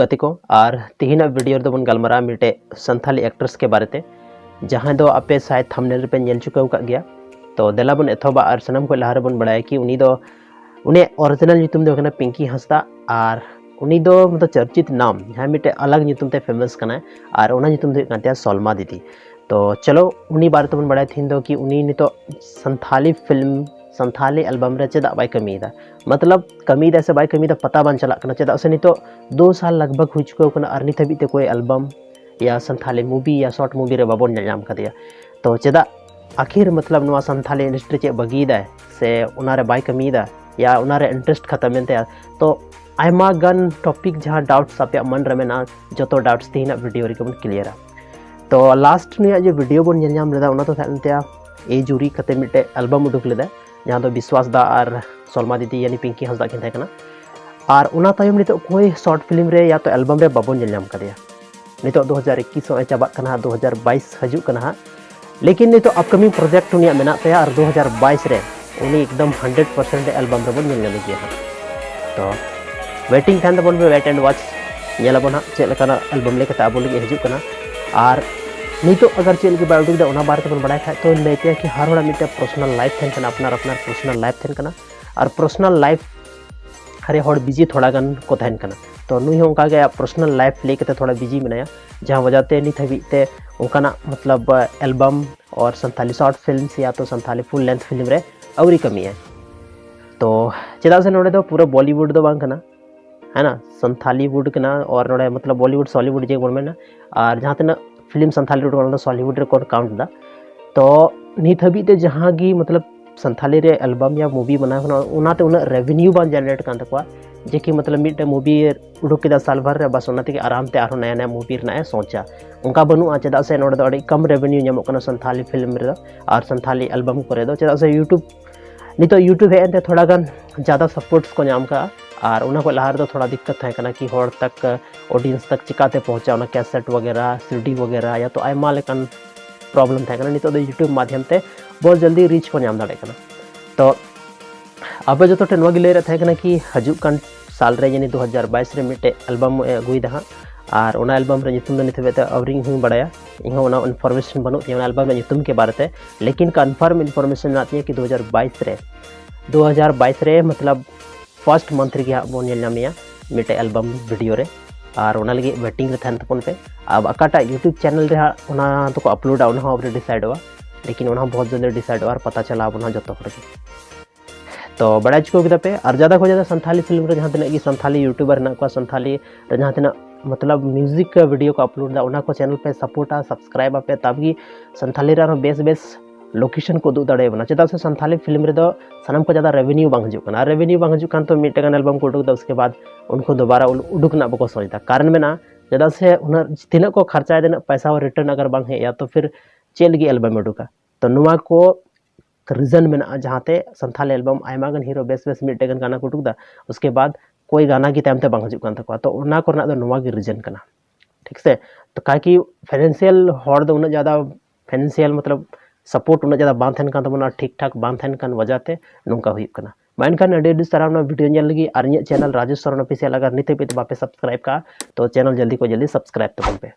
गाते को और तिहिना वीडियो रे बन गलमारा मिटे संथाली एक्ट्रेस के बारे जहां दो आपे शायद थंबनेल पे नेल चुकाव का गया। तो देला बन एथोबा और सनम को लहारे बन बड़ाय कि उनी दो उन्हें ओरिजिनल ᱧᱩᱛᱩᱢ दो कना पिंकी हंसदा और उनी दो मतलब चर्चित नाम जहां मिटे अलग ᱧᱩᱛᱩᱢ ते फेमस कना और ओना ᱧᱩᱛᱩम दो कांते सलमा दीदी। तो चलो उनी बारे तो बन बड़ाय थीन दो कि उनी नितो संथाली फिल्म संथाली एल्बम रे चेदा बाय कमीदा मतलब कमीदा से बाय कमीदा पता बन चला कना चेदा से नितो 2 साल लगभग हुई चुका कना और नित हबीते कोई एल्बम या संथाली मूवी या शॉर्ट मूवी रे बाबन नाम कदिया। तो चेदा आखिर मतलब नवा संथाली इंडस्ट्री चे बगीदा से उनारे बाय कमीदा या उनारे इंटरेस्ट खत्म एनते तो आयमा गन टॉपिक जहां डाउट्स आपे मन रे मेना जतो डाउट्स तीना वीडियो रे बन क्लियर। तो लास्ट ने जो वीडियो बन नाम लेदा उना तो थानते ए जुरी कते मिटे एल्बम उडुक लेदा जहां दो विश्वास दा और सलमा दीदी यानी पिंकी हंसदा किन थाकना और उना तायम नितो कोई शॉर्ट फिल्म रे या तो एल्बम रे बाबन नाम कदिया। नितो 2021 हो चाबा कना 2022 हजू कना लेकिन नितो अपकमिंग प्रोजेक्ट उनिया मेना तया और 2022 रे उनी एकदम 100% एल्बम रे बन नाम गया। तो वेटिंग थान बन वेट एंड वॉच नेलाबन चेक लेकाना एल्बम लेके ता बोल हजू कना और नितो अगर चेल के बायोटिक दा उना बारे बन बड़ा खाय तो लेते कि हर होड़ा मिटे पर्सनल लाइफ थेन कना अपना पर्सनल लाइफ थेन कना और पर्सनल लाइफ हरे हर बिजी थोड़ा गन को थेन कना। तो नुई हो उनका गया पर्सनल लाइफ लेके थोड़ा बिजी मेनाया जहां वजह ते नित हबीते उनका मतलब एल्बम और संथाली शॉर्ट फिल्म्स या तो संथाली फुल लेंथ फिल्म रे अवरी कमी है। तो चेदा से नोडे दो पूरा बॉलीवुड दो बांग कना है ना संथाली वुड कना और नोडे मतलब बॉलीवुड सॉलीवुड जे बोल मेना और जहां तना फिल्म संथाली रोड सॉलीवुड रे कोड काउंट दा। तो नित हबीते जहां गी मतलब संथाली रे एल्बम या मूवी बना उनाते उना रेवेन्यू बन जनरेट कान तकवा जे कि मतलब मिटे मूवी उडुक केदा साल भर रे बस उनाते आराम ते आरो नया नया मूवी रना सोचा उनका बनु चेदा से नोडे दो अड़ी कम रेवेन्यू ᱧᱟᱢᱚᱜ कना संथाली फिल्म रे और संथाली एल्बम करे दो चेदा से यूट्यूब नितो यूट्यूब हेते थोड़ा गन ज़्यादा सपोर्ट्स को नाम का और उना को लहार दो थोड़ा दिक्कत है कना कि होड़ तक ऑडियंस तक चिकाते पहुंचा उना कैसेट वगैरह सीडी वगैरह या तो आयमा लेकन प्रॉब्लम था कना नितो दो यूट्यूब माध्यम ते बहुत जल्दी रीच को नाम दाड़े कना। तो अब जो तो नवा गिले रे था कना कि हजू कन साल रे यानी 2022 रे मिटे एल्बम अगुई दा और उना एल्बम रे नितुम नित बेते अवरिंग हूं बड़ाया इन उना इन्फॉर्मेशन बनु उना एल्बम रे नितुम के बारे ते लेकिन कंफर्म इन्फॉर्मेशन आती है कि 2022 रे मतलब फर्स्ट मंथ रे बन नामिया मिटे एल्बम वीडियो रे और उना लगे वेटिंग रे थान तपन पे अब अकाटा यूट्यूब चैनल रे उना तो को अपलोड उना ऑलरेडी डिसाइड हुआ लेकिन उना बहुत जल्दी डिसाइड हुआ और पता चला उना जतो हर के। तो बड़ा चुको गदा पे और ज्यादा को ज्यादा संथाली फिल्म रे जहां तना की संथाली यूट्यूबर ना को संथाली रे जहां तना मतलब म्यूजिक वीडियो को अपलोड दा उना को चैनल पे सपोर्टा सब्सक्राइब पे तबगी संथाली रे बेस लोकेशन को दू दाड़े बना चेदा से संथाली फिल्म रे दो सनम को ज्यादा रेवेन्यू बांग हजू कना रेवेन्यू बांग हजू कान तो मिटगन एल्बम को उडुक दा उसके बाद उनको दोबारा उडुक ना बको सोचता कारण में ना ज्यादा से उना तिना को खर्चा देना पैसा और रिटर्न अगर बांग है या तो फिर चेल गी एल्बम उडुका। तो नुआ को रीजन में जहांते संथाली एल्बम आयमागन हीरो बेस मिटगन गाना को उडुक दा उसके बाद कोई गाना की टाइम ते बांग हजू कान तको तो उना को दो नुआ की रीजन कना ठीक से। तो का कि फाइनेंशियल हॉर दो उना ज्यादा फाइनेंशियल मतलब सपोर्ट उना ज्यादा बांध थन कान ठीक ठाक बांध थन कान वजह ते नुका हुई कना मानकान अडी सारा वीडियो नेल लगी और चैनल राजेश सरन ऑफिशियल अगर निते पे बापे सब्सक्राइब का तो चैनल जल्दी को जल्दी सब्सक्राइब तबन पे।